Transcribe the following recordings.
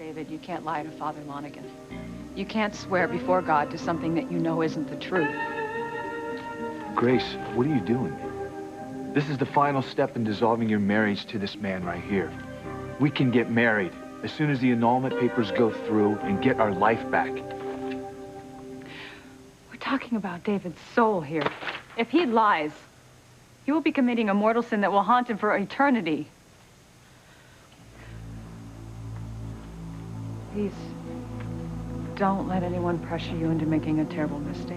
David, you can't lie to Father Lonigan. You can't swear before God to something that you know isn't the truth. Grace, what are you doing? This is the final step in dissolving your marriage to this man right here. We can get married as soon as the annulment papers go through and get our life back. We're talking about David's soul here. If he lies, he will be committing a mortal sin that will haunt him for eternity. Please, don't let anyone pressure you into making a terrible mistake.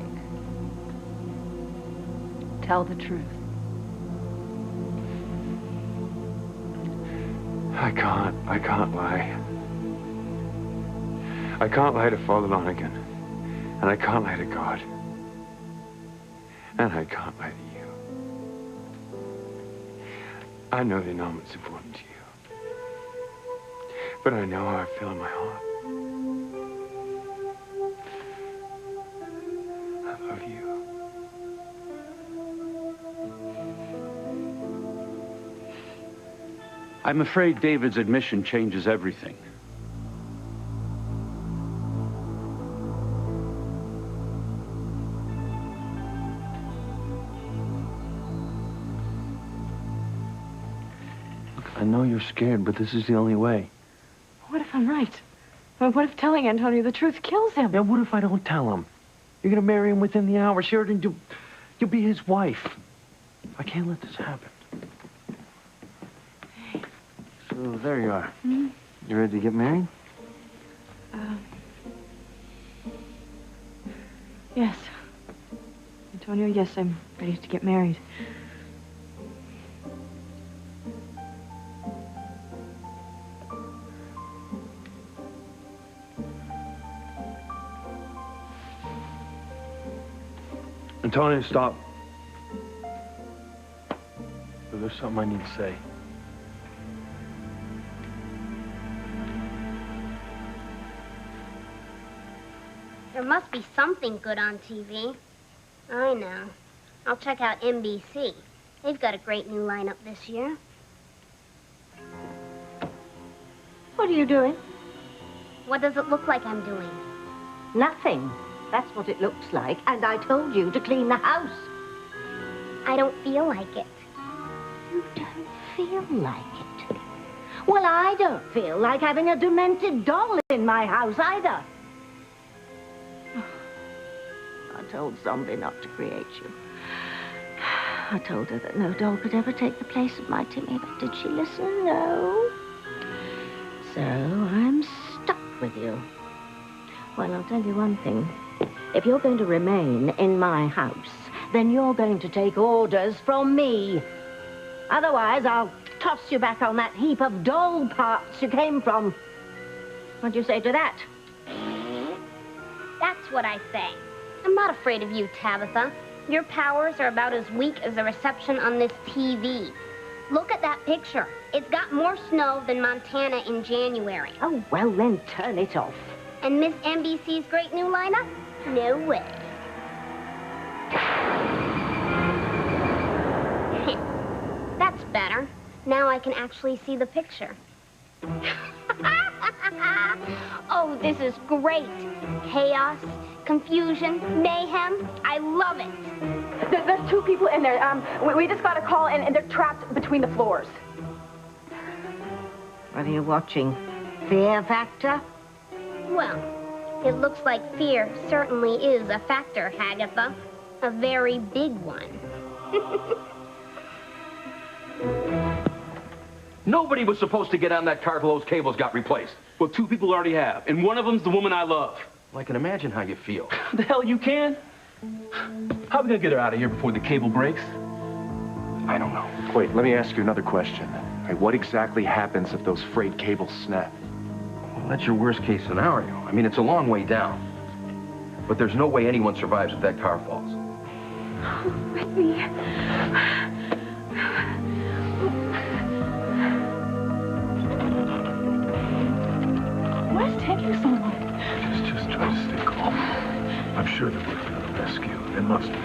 Tell the truth. I can't lie. I can't lie to Father Lonigan. And I can't lie to God. And I can't lie to you. I know the annulment's important to you. But I know how I feel in my heart. I love you. I'm afraid David's admission changes everything. Look, I know you're scared, but this is the only way. What if I'm right? Well, what if telling Antonio the truth kills him? Yeah, what if I don't tell him? You're gonna marry him within the hour, Sheridan. You'll be his wife. I can't let this happen. So there you are. Hmm? You ready to get married? Yes. Antonio, yes, I'm ready to get married. Antonio, stop. There's something I need to say. There must be something good on TV. I know. I'll check out NBC. They've got a great new lineup this year. What are you doing? What does it look like I'm doing? Nothing. That's what it looks like. And I told you to clean the house. I don't feel like it. You don't feel like it? Well, I don't feel like having a demented doll in my house either. I told Zombie not to create you. I told her that no doll could ever take the place of my Timmy, but did she listen? No. So I'm stuck with you. Well, I'll tell you one thing. If you're going to remain in my house, then you're going to take orders from me. Otherwise, I'll toss you back on that heap of doll parts you came from. What do you say to that? That's what I say. I'm not afraid of you, Tabitha. Your powers are about as weak as the reception on this TV. Look at that picture. It's got more snow than Montana in January. Oh, well, then turn it off. And Miss NBC's great new lineup? No way. That's better. Now I can actually see the picture. Oh, this is great. Chaos, confusion, mayhem. I love it. There's two people in there. We just got a call, and they're trapped between the floors. What are you watching? Fear Factor? Well, it looks like fear certainly is a factor, Hagatha. A very big one. Nobody was supposed to get on that car till those cables got replaced. Well, two people already have, and one of them's the woman I love. Well, I can imagine how you feel. The hell you can? How are we gonna get her out of here before the cable breaks? I don't know. Wait, let me ask you another question. Hey, what exactly happens if those frayed cables snap? Well, that's your worst case scenario. I mean, it's a long way down. But there's no way anyone survives if that car falls. With me. Why is it taking so long? Just try to stay calm. I'm sure they're working on a rescue. They must be.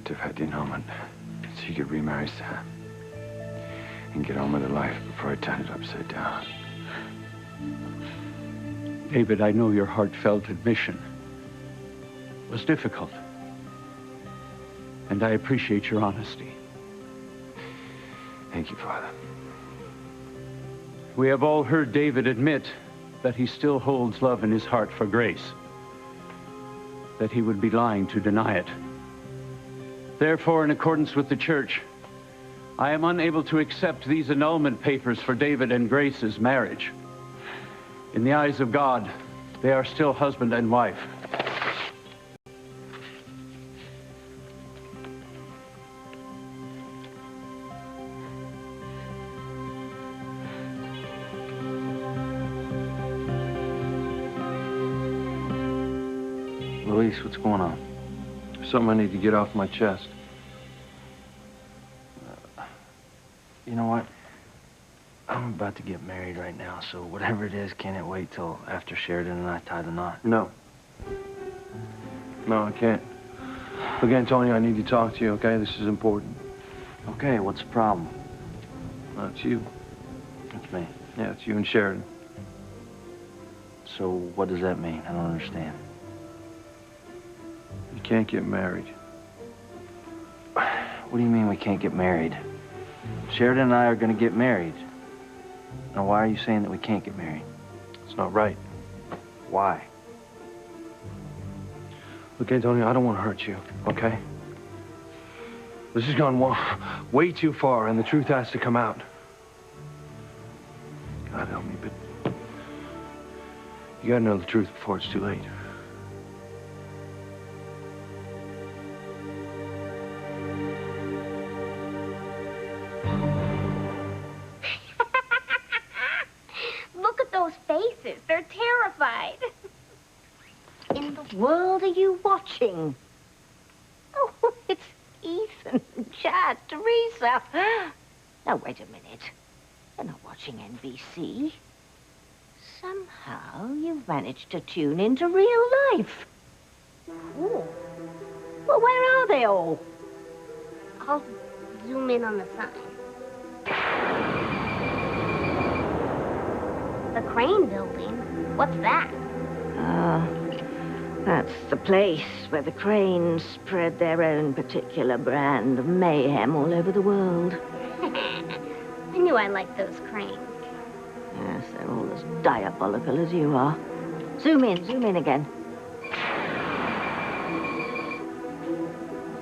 like to have had the annulment so you could remarry Sam and get on with her life before I turned it upside down. David, I know your heartfelt admission was difficult. And I appreciate your honesty. Thank you, Father. We have all heard David admit that he still holds love in his heart for Grace, that he would be lying to deny it. Therefore, in accordance with the church, I am unable to accept these annulment papers for David and Grace's marriage. In the eyes of God, they are still husband and wife. Luis, what's going on? Something I need to get off my chest. You know what? I'm about to get married right now, so whatever it is, can it wait till after Sheridan and I tie the knot? No. No, I can't. Look, Antonio, I need to talk to you, okay? This is important. Okay, what's the problem? No, it's you. It's me. Yeah, it's you and Sheridan. So what does that mean? I don't understand. You can't get married. What do you mean we can't get married? Sheridan and I are going to get married. Now, why are you saying that we can't get married? It's not right. Why? Look, Antonio, I don't want to hurt you, okay? This has gone way too far, and the truth has to come out. God help me, but you gotta know the truth before it's too late. Look at those faces. They're terrified. In the world are you watching? Oh, it's Ethan, Chad, Teresa. Now, wait a minute. You're not watching NBC. Somehow you've managed to tune into real life. Cool. Well, where are they all? I'll zoom in on the sign. The Crane Building? What's that? That's the place where the Cranes spread their own particular brand of mayhem all over the world. I knew I liked those cranes. Yes, they're all as diabolical as you are. Zoom in again.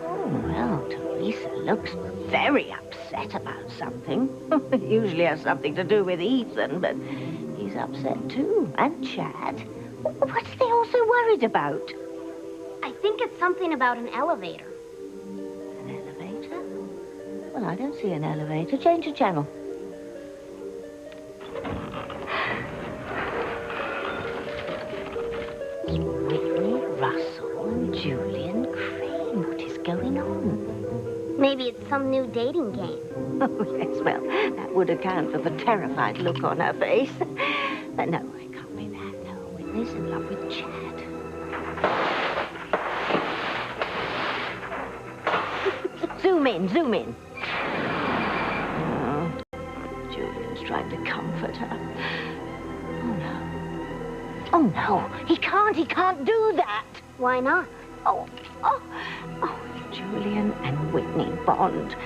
Oh, well, Teresa looks very upset about something. It usually has something to do with Ethan, but he's upset too. And Chad. What's they all so worried about? I think it's something about an elevator. An elevator? Well, I don't see an elevator. Change the channel. Whitney Russell and Julian Crane. What is going on? Maybe it's some new dating game. Oh, yes, well, that would account for the terrified look on her face. But no, it can't be that. No, Whitney's in love with Chad. Zoom in. Oh, Julian's trying to comfort her. Oh, no, he can't do that. Why not? Oh, Julian and Whitney Bond.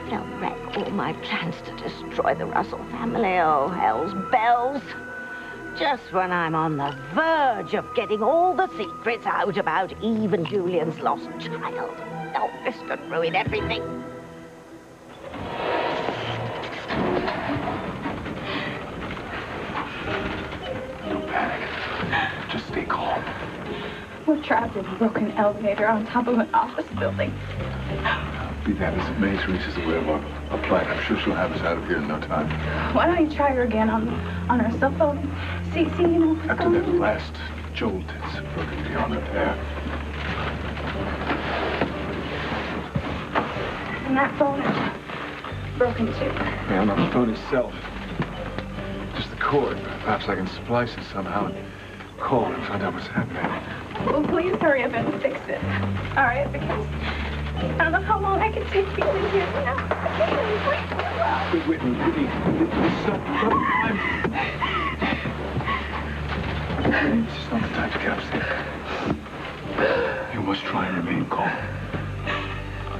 They'll wreck all my plans to destroy the Russell family. Oh, hell's bells. Just when I'm on the verge of getting all the secrets out about Eve and Julian's lost child. Oh, this could ruin everything. Don't panic. Just stay calm. We're trapped in a broken elevator on top of an office building. Be that as it may, Teresa's aware of our plan. I'm sure she'll have us out of here in no time. Why don't you try her again on her cell phone? See, you know what's After going that on? last jolt, it's broken beyond repair. And that phone is broken too. Yeah, not the phone itself. Just the cord. Perhaps I can splice it somehow and call and find out what's happening. Well, please hurry up and fix it. All right, because I don't know how long I can take being in here now. Whitney, stop. This is not the time to get upset. You must try and remain calm.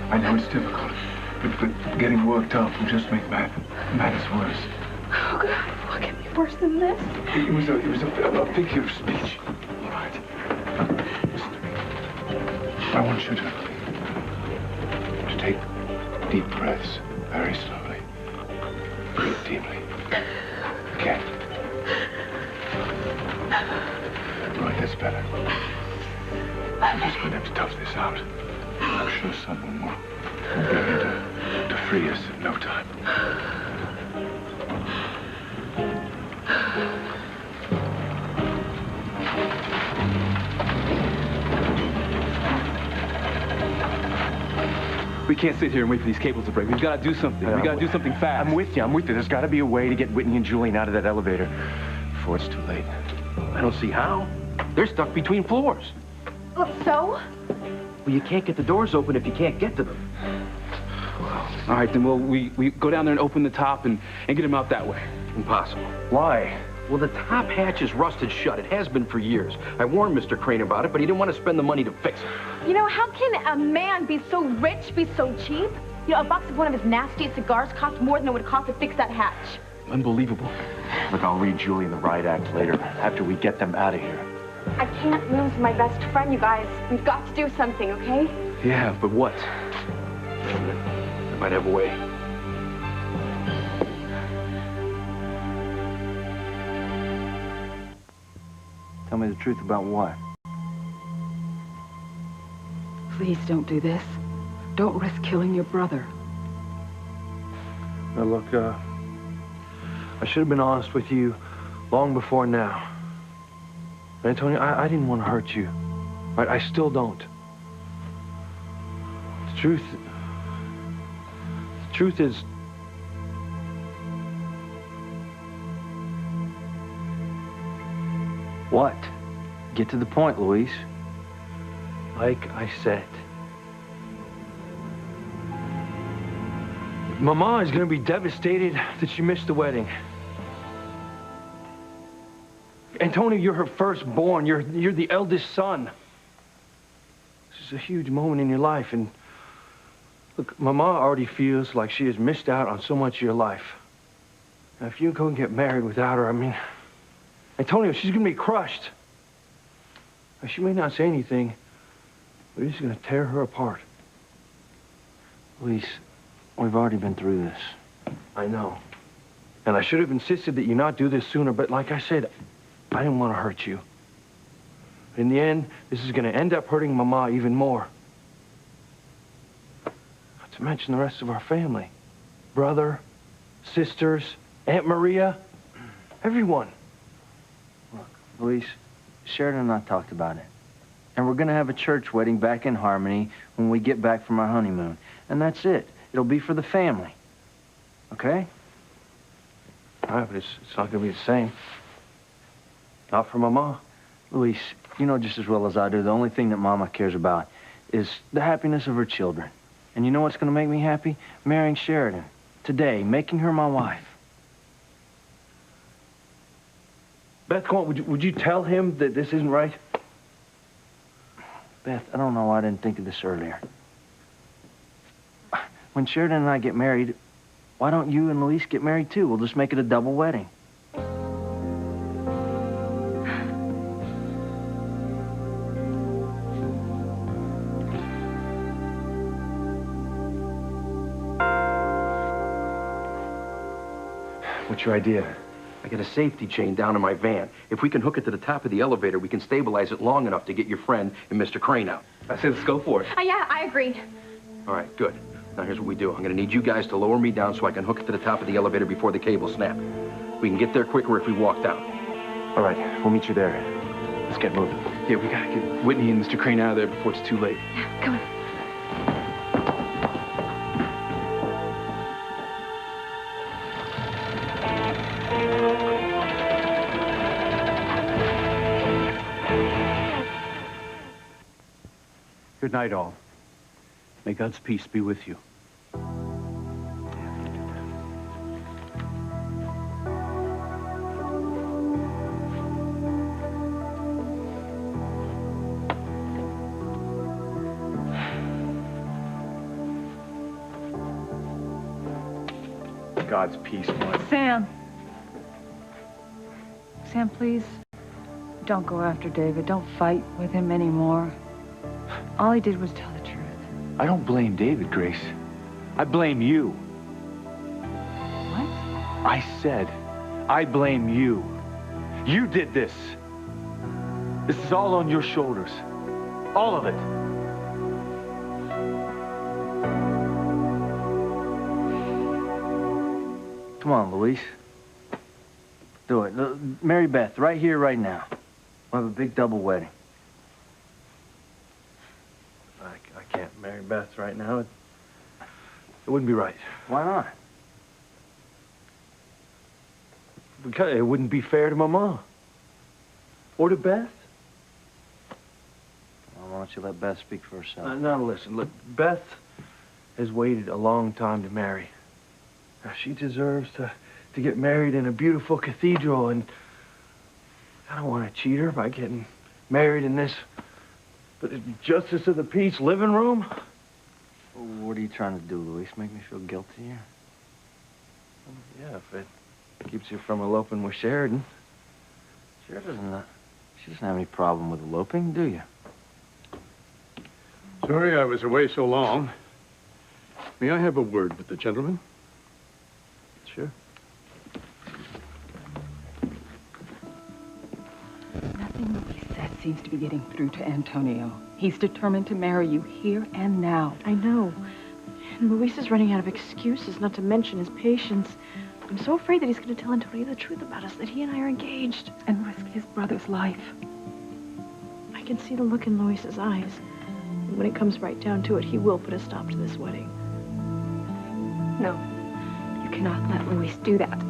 I know it's difficult, but getting worked up will just make matters worse. Oh, God, what can be worse than this? It was a figure of speech. All right. Listen to me. I want you to take deep breaths very slowly. Breathe deeply. Again. Right, that's better. I'm just going to have to tough this out. I'm sure someone will be here to free us in no time. We can't sit here and wait for these cables to break. We've got to do something. We got to do something fast. I'm with you. There's got to be a way to get Whitney and Julian out of that elevator before it's too late. I don't see how. They're stuck between floors. So? Well, you can't get the doors open if you can't get to them. All right, then we go down there and open the top and get them out that way. Impossible. Why? Well, the top hatch is rusted shut. It has been for years. I warned Mr. Crane about it, but he didn't want to spend the money to fix it. You know, how can a man be so rich, be so cheap? You know, a box of one of his nastiest cigars cost more than it would cost to fix that hatch. Unbelievable. Look, I'll read Julian the riot act later, after we get them out of here. I can't lose my best friend, you guys. We've got to do something, okay? Yeah, but what? I might have a way. Tell me the truth about what? Please don't do this. Don't risk killing your brother. Now, look, I should have been honest with you long before now. Antonio, I didn't want to hurt you. I still don't. The truth is, What? Get to the point, Luis. like I said, Mama is going to be devastated that she missed the wedding. Antonio, you're her firstborn. You're the eldest son. This is a huge moment in your life, and look, Mama already feels like she has missed out on so much of your life. Now, if you go and get married without her, I mean, Antonio, she's going to be crushed. Now, she may not say anything, but it's going to tear her apart. Luis, we've already been through this. I know. And I should have insisted that you not do this sooner, but like I said, I didn't want to hurt you. In the end, this is going to end up hurting Mama even more. Not to mention the rest of our family. Brother, sisters, Aunt Maria, everyone. Look, Luis, Sheridan and I talked about it. And we're going to have a church wedding back in Harmony when we get back from our honeymoon. And that's it. It'll be for the family. Okay? All right, but it's not going to be the same. Not for Mama. Luis, you know just as well as I do, the only thing that Mama cares about is the happiness of her children. And you know what's going to make me happy? Marrying Sheridan. Today, making her my wife. Beth, come on, would you tell him that this isn't right? Beth, I don't know why I didn't think of this earlier. When Sheridan and I get married, why don't you and Luis get married too? We'll just make it a double wedding. What's your idea? I got a safety chain down in my van. If we can hook it to the top of the elevator, we can stabilize it long enough to get your friend and Mr. Crane out. I say let's go for it. Yeah, I agree. All right, good. Now, here's what we do. I'm going to need you guys to lower me down so I can hook it to the top of the elevator before the cables snap. We can get there quicker if we walk down. All right, we'll meet you there. Let's get moving. Yeah, we gotta get Whitney and Mr. Crane out of there before it's too late. Come on. Good night, all. May God's peace be with you. God's peace, Mark. Sam. Sam, please. Don't go after David. Don't fight with him anymore. All he did was tell the truth. I don't blame David, Grace. I blame you. What? I said, I blame you. You did this. This is all on your shoulders. All of it. Come on, Luis. Do it. Mary Beth, right here, right now. We'll have a big double wedding. I can't marry Beth right now. It wouldn't be right. Why not? Because it wouldn't be fair to my mom. Or to Beth. Well, why don't you let Beth speak for herself? Now, listen. Look, Beth has waited a long time to marry. Now, she deserves to get married in a beautiful cathedral, and I don't want to cheat her by getting married in this Justice of the Peace living room. What are you trying to do, Luis? Make me feel guilty here? Yeah, if it keeps you from eloping with Sheridan. She doesn't have any problem with eloping, do you? Sorry I was away so long. May I have a word with the gentleman? Sure. Nothing Luis says seems to be getting through to Antonio. He's determined to marry you here and now. I know. And Luis is running out of excuses, not to mention his patience. I'm so afraid that he's going to tell Antonio the truth about us, that he and I are engaged. And risk his brother's life. I can see the look in Luis's eyes. And when it comes right down to it, he will put a stop to this wedding. No. You cannot let Luis do that.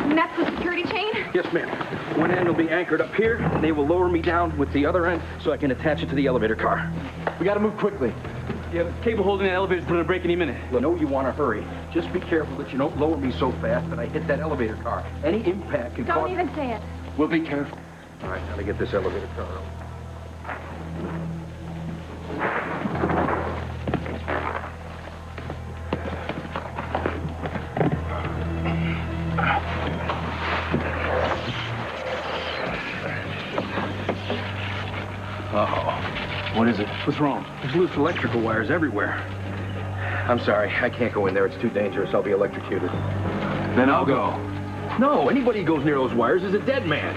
And that's the security chain? Yes, ma'am. One end will be anchored up here, and they will lower me down with the other end so I can attach it to the elevator car. We gotta move quickly. Yeah, the cable holding the elevator's going to break any minute. I know you want to hurry. Just be careful that you don't lower me so fast that I hit that elevator car. Any impact can cause... Don't even say it. We'll be careful. All right, now to get this elevator car out. Uh-oh. What is it? What's wrong? There's loose electrical wires everywhere. I'm sorry, I can't go in there. It's too dangerous. I'll be electrocuted. Then I'll go. No, anybody who goes near those wires is a dead man.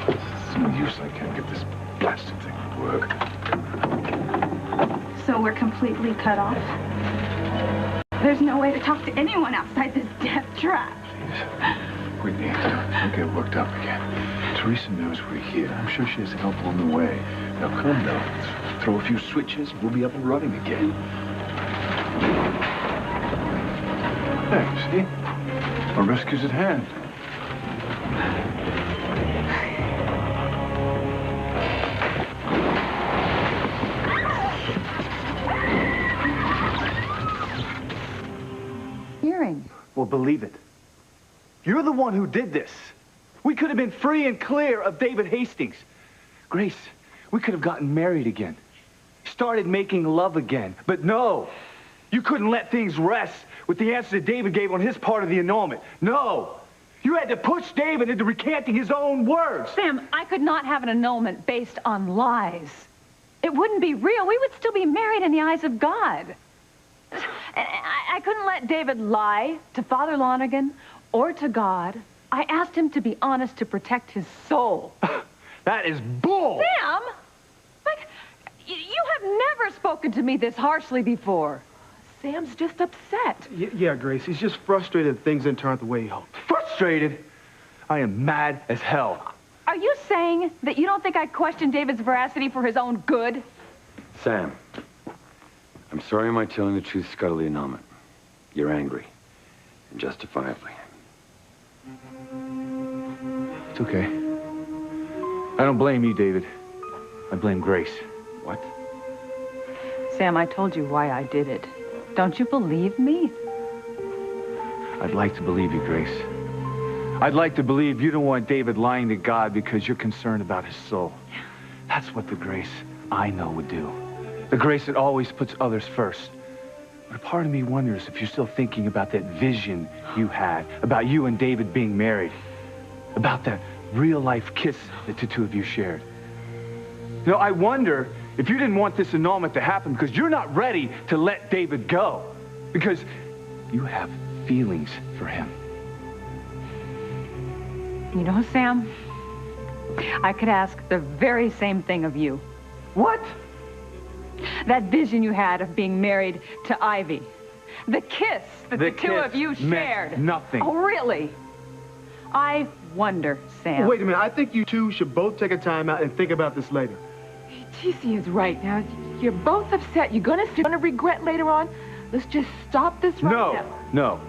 It's no use. I can't get this blasted thing to work. So we're completely cut off? There's no way to talk to anyone outside this death trap. We need to. Don't get worked up again. Teresa knows we're here. I'm sure she has help on the way. Now, calm down. Let's throw a few switches. We'll be up and running again. There, you see? Our rescue's at hand. Hearing. Well, believe it. You're the one who did this. We could have been free and clear of David Hastings. Grace, we could have gotten married again. Started making love again. But no, you couldn't let things rest with the answer that David gave on his part of the annulment. No, you had to push David into recanting his own words. Sam, I could not have an annulment based on lies. It wouldn't be real. We would still be married in the eyes of God. I couldn't let David lie to Father Lonergan or to God. I asked him to be honest to protect his soul. That is bull! Sam! Like, you have never spoken to me this harshly before. Sam's just upset. Yeah, Grace, he's just frustrated that things didn't turn out the way he hoped. Frustrated? I am mad as hell. Are you saying that you don't think I questioned David's veracity for his own good? Sam, I'm sorry am I telling the truth, Scuttly annulment. You're angry. And justifiably. It's okay. I don't blame you, David. I blame Grace. What? Sam, I told you why I did it. Don't you believe me? I'd like to believe you, Grace. I'd like to believe you don't want David lying to God because you're concerned about his soul. That's what the Grace I know would do. The Grace that always puts others first. But a part of me wonders if you're still thinking about that vision you had, about you and David being married, about that real-life kiss that the two of you shared. You know, I wonder if you didn't want this annulment to happen because you're not ready to let David go. Because you have feelings for him. You know, Sam, I could ask the very same thing of you. What? That vision you had of being married to Ivy. The kiss that the two of you shared. Nothing. Oh, really? I wonder, Sam. Wait a minute. I think you two should both take a time out and think about this later. TC is right. Now, you're both upset. You're gonna regret later on. Let's just stop this right now. No.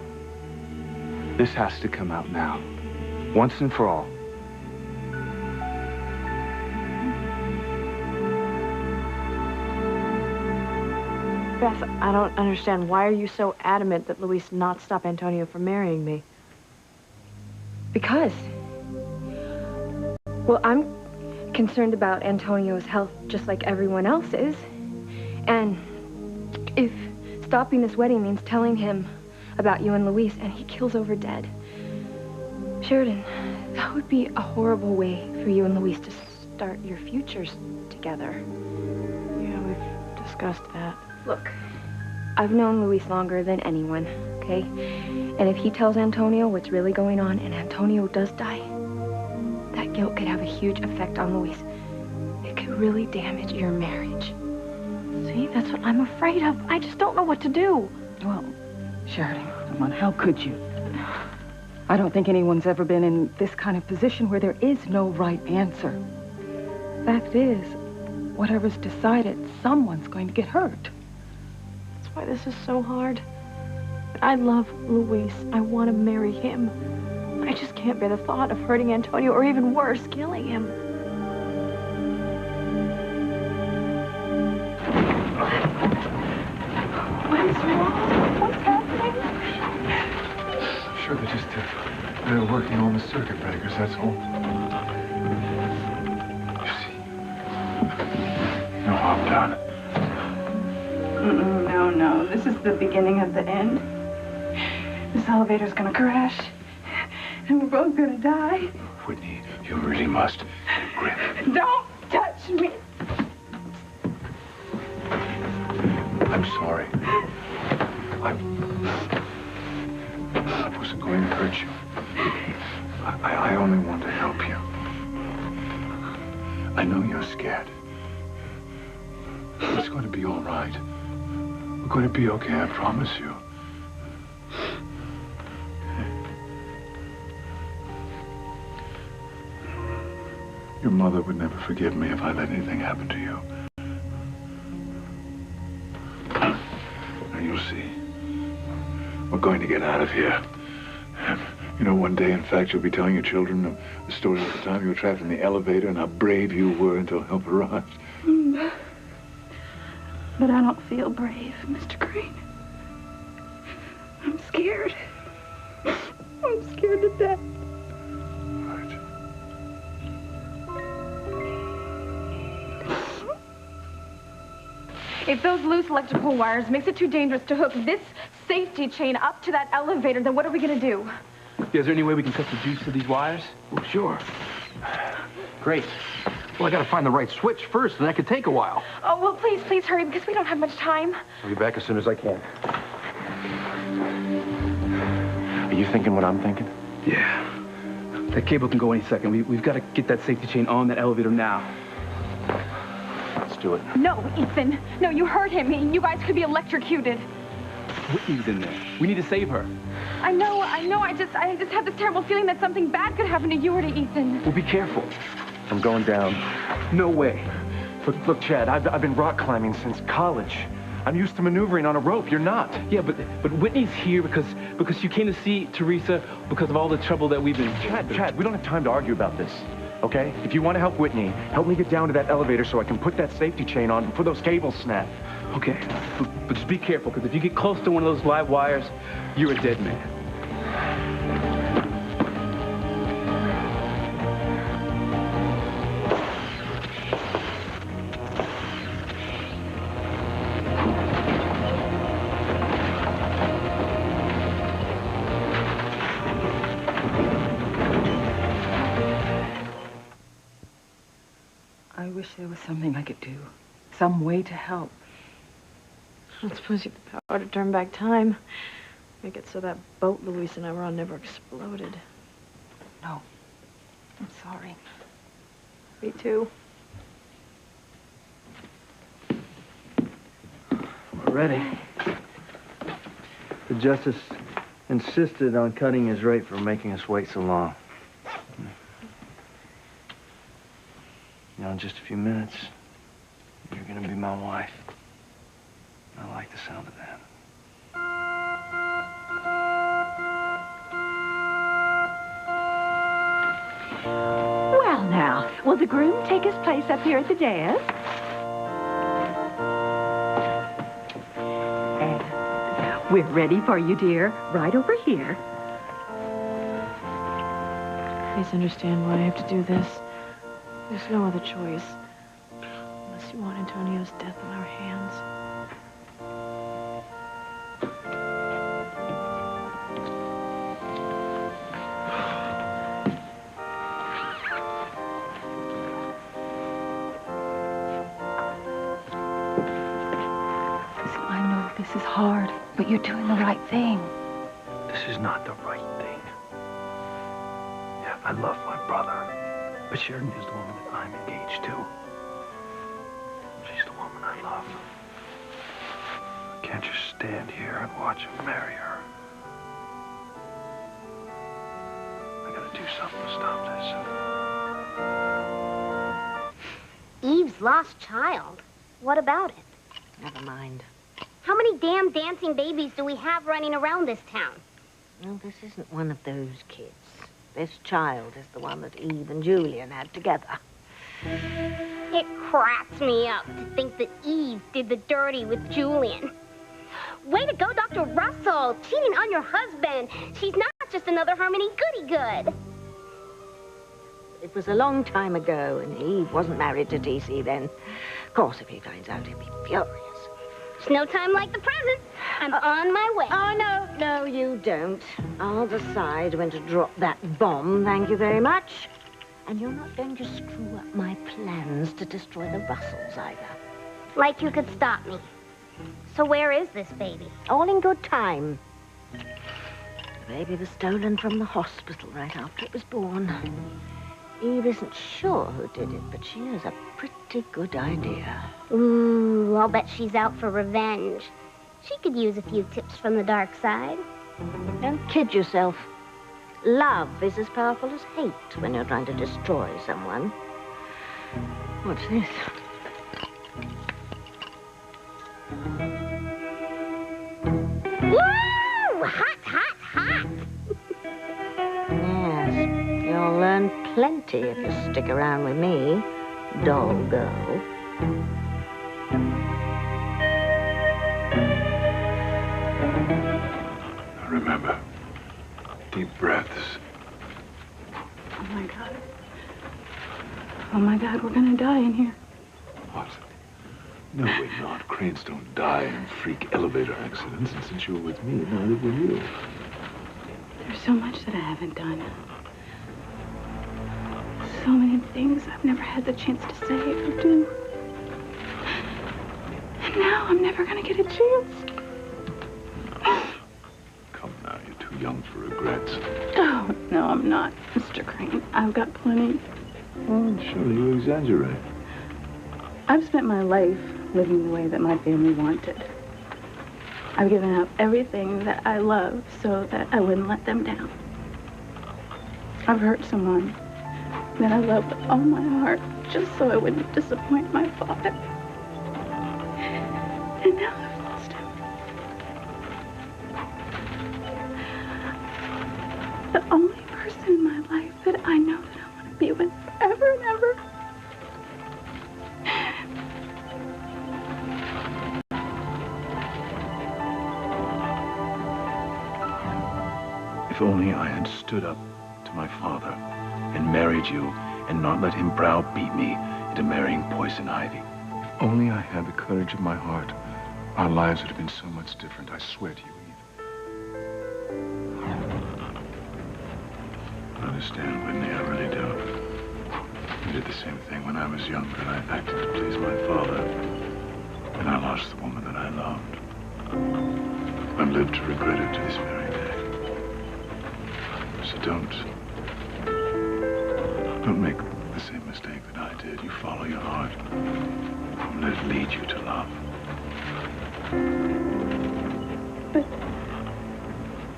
This has to come out now. Once and for all. Beth, I don't understand. Why are you so adamant that Luis not stop Antonio from marrying me? Because, well, I'm concerned about Antonio's health just like everyone else is. And if stopping this wedding means telling him about you and Luis and he kills over dead, Sheridan, that would be a horrible way for you and Luis to start your futures together. Yeah, we've discussed that. Look, I've known Luis longer than anyone, okay? And if he tells Antonio what's really going on and Antonio does die, that guilt could have a huge effect on Luis. It could really damage your marriage. See, that's what I'm afraid of. I just don't know what to do. Well, Sheridan, come on, how could you? I don't think anyone's ever been in this kind of position where there is no right answer. Fact is, whatever's decided, someone's going to get hurt. That's why this is so hard. I love Luis. I want to marry him. I just can't bear the thought of hurting Antonio, or even worse, killing him. What is wrong? What's happening? I'm sure they're working on the circuit breakers, that's all. You see, no harm done. No. This is the beginning of the end. This elevator's gonna crash. And we're both gonna die. Whitney, you really must grip. Don't touch me. I'm sorry. I wasn't going to hurt you. I only want to help you. I know you're scared. But it's going to be all right. We're going to be okay, I promise you. Your mother would never forgive me if I let anything happen to you. Now you'll see. We're going to get out of here. And, you know, one day, in fact, you'll be telling your children the story of the time you were trapped in the elevator and how brave you were until help arrived. But I don't feel brave, Mr. Green. I'm scared. I'm scared to death. If those loose electrical wires makes it too dangerous to hook this safety chain up to that elevator, then what are we gonna do? Yeah, is there any way we can cut the juice to these wires? Well, sure. Great. Well, I gotta find the right switch first, and that could take a while. Oh, well, please hurry, because we don't have much time. I'll be back as soon as I can. Are you thinking what I'm thinking? Yeah. That cable can go any second. We've got to get that safety chain on that elevator now. Let's do it. No, Ethan. No, you hurt him. You guys could be electrocuted. Whitney's in there. We need to save her. I know. I just have this terrible feeling that something bad could happen to you or to Ethan. Well, be careful. I'm going down. No way. Look, Chad, I've been rock climbing since college. I'm used to maneuvering on a rope. You're not. Yeah, but Whitney's here because you came to see Teresa because of all the trouble that we've been through. Chad, we don't have time to argue about this, okay? If you want to help Whitney, help me get down to that elevator so I can put that safety chain on before those cables snap. Okay, but just be careful, because if you get close to one of those live wires, you're a dead man. I wish there was something I could do. Some way to help. I don't suppose you have the power to turn back time. Make it so that boat Luis and I were on never exploded. No. I'm sorry. Me too. We're ready. The justice insisted on cutting his rate for making us wait so long. You know, in just a few minutes, you're gonna be my wife. I like the sound of that. Well, now, will the groom take his place up here at the dais? And we're ready for you, dear. Right over here. Please understand why I have to do this. There's no other choice. Unless you want Antonio's death on our hands. I know this is hard, but you're doing the right thing. This is not the right thing. Yeah, I love my brother. But Sheridan is the woman that I'm engaged to. She's the woman I love. I can't just stand here and watch him marry her. I gotta do something to stop this. Eve's lost child. What about it? Never mind. How many damn dancing babies do we have running around this town? Well, this isn't one of those kids. This child is the one that Eve and Julian had together. It cracks me up to think that Eve did the dirty with Julian. Way to go, Dr. Russell, cheating on your husband. She's not just another Harmony goody-good. It was a long time ago, and Eve wasn't married to DC then. Of course, if he finds out, he'll be furious. There's no time like the present. I'm on my way. Oh, no, you don't. I'll decide when to drop that bomb, thank you very much. And you're not going to screw up my plans to destroy the Russells either. Like you could stop me. So where is this baby? All in good time. The baby was stolen from the hospital right after it was born. Eve isn't sure who did it, but she has a pretty good idea. Ooh, I'll bet she's out for revenge. She could use a few tips from the dark side. Don't kid yourself. Love is as powerful as hate when you're trying to destroy someone. What's this? Woo! Hot, hot, hot! Yes, you'll learn plenty if you stick around with me, doll girl. Remember, deep breaths. Oh, my God. Oh, my God, we're gonna die in here. What? No, we're not. Cranes don't die in freak elevator accidents, and since you were with me, neither will you. There's so much that I haven't done. So many things I've never had the chance to say or do. And now I'm never gonna get a chance. Come now, you're too young for regrets. Oh, no, I'm not, Mr. Crane. I've got plenty. Oh, surely you exaggerate. I've spent my life living the way that my family wanted. I've given up everything that I love so that I wouldn't let them down. I've hurt someone that I love with all my heart just so I wouldn't disappoint my father. And now I've If only I had stood up to my father and married you and not let him browbeat me into marrying Poison Ivy. If only I had the courage of my heart, our lives would have been so much different, I swear to you, Eve. I understand, Whitney, I really do. I did the same thing when I was younger, and I acted to please my father. And I lost the woman that I loved. I've lived to regret it to this very day. So don't make the same mistake that I did. You follow your heart. And let it lead you to love.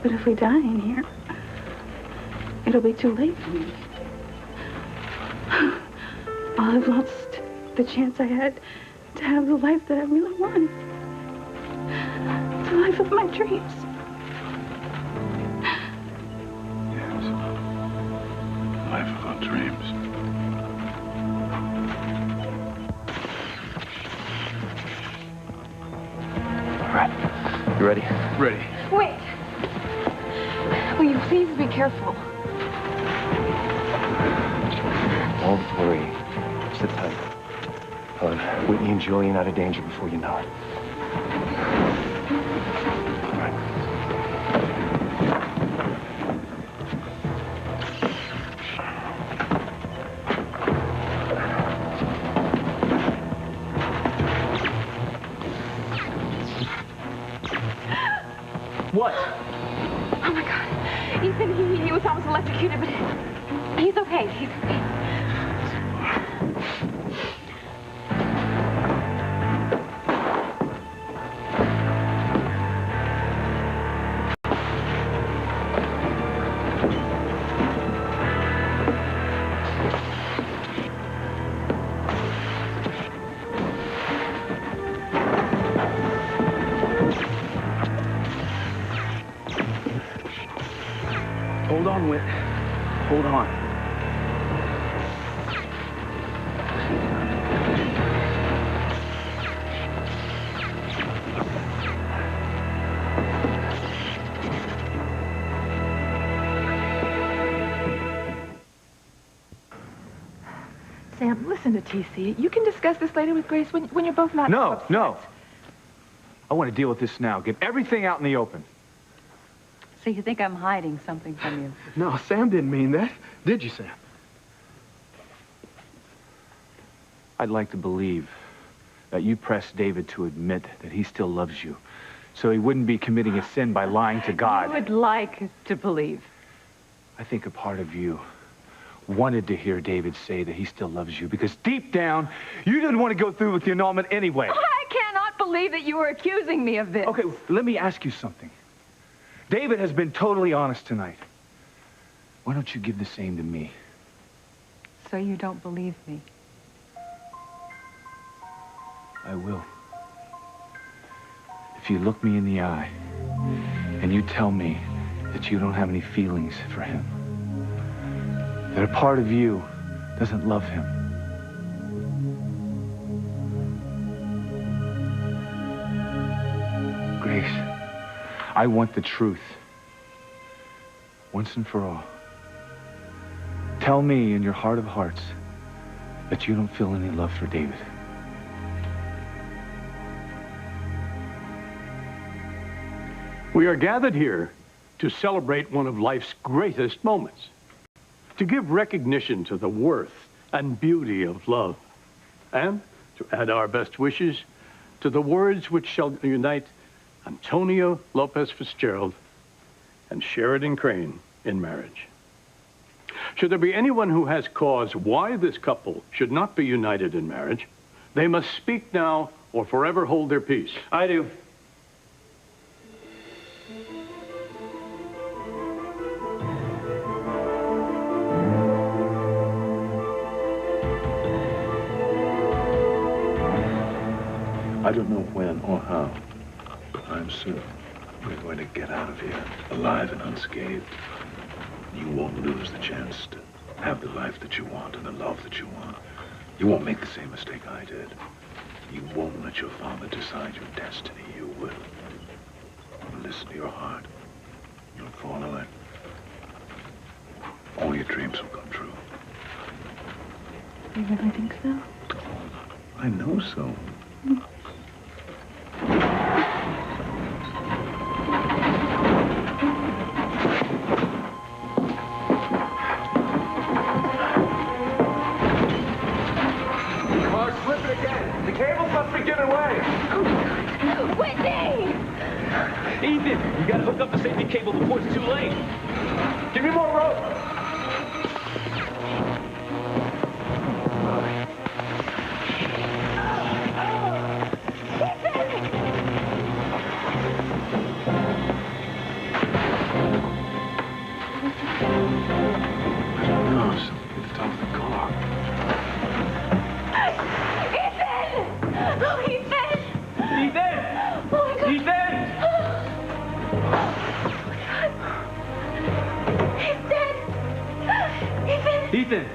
But if we die in here, it'll be too late for me. I'll have lost the chance I had to have the life that I really wanted. The life of my dreams. Yes. The life of our dreams. All right. You ready? Ready. Wait. Will you please be careful? Don't worry. Sit tight. Whitney and Julian out of danger before you know it. All right. What? Oh my God. Ethan, he was almost electrocuted, but he's okay. He's okay. Hold on, Whit. Hold on. Sam, listen to TC. You can discuss this later with Grace when you're both not No, upset. no. I want to deal with this now. Get everything out in the open. So you think I'm hiding something from you? No, Sam didn't mean that. Did you, Sam? I'd like to believe that you pressed David to admit that he still loves you, so he wouldn't be committing a sin by lying to God. You would like to believe. I think a part of you wanted to hear David say that he still loves you, because deep down, you didn't want to go through with the annulment anyway. I cannot believe that you were accusing me of this. Okay, let me ask you something. David has been totally honest tonight. Why don't you give the same to me? So you don't believe me? I will. If you look me in the eye and you tell me that you don't have any feelings for him, that a part of you doesn't love him. Grace, I want the truth. Once and for all. Tell me in your heart of hearts that you don't feel any love for David. We are gathered here to celebrate one of life's greatest moments, to give recognition to the worth and beauty of love, and to add our best wishes to the words which shall unite Antonio Lopez Fitzgerald and Sheridan Crane in marriage. Should there be anyone who has cause why this couple should not be united in marriage, they must speak now or forever hold their peace. I do. I don't know when or how, but I'm certain we're going to get out of here alive and unscathed. You won't lose the chance to have the life that you want and the love that you want. You won't make the same mistake I did. You won't let your father decide your destiny. You will. Listen to your heart. You'll follow it. dreams will come true. You really think so? I know so. Car's slipping again. The cables must be giving way. Whitney! Ethan, you gotta hook up the safety cable before it's too late. Give me more rope. No, something at the top of the car. Ethan! Oh, Ethan! Ethan! Oh, my God. Ethan! He's dead! Ethan! Ethan!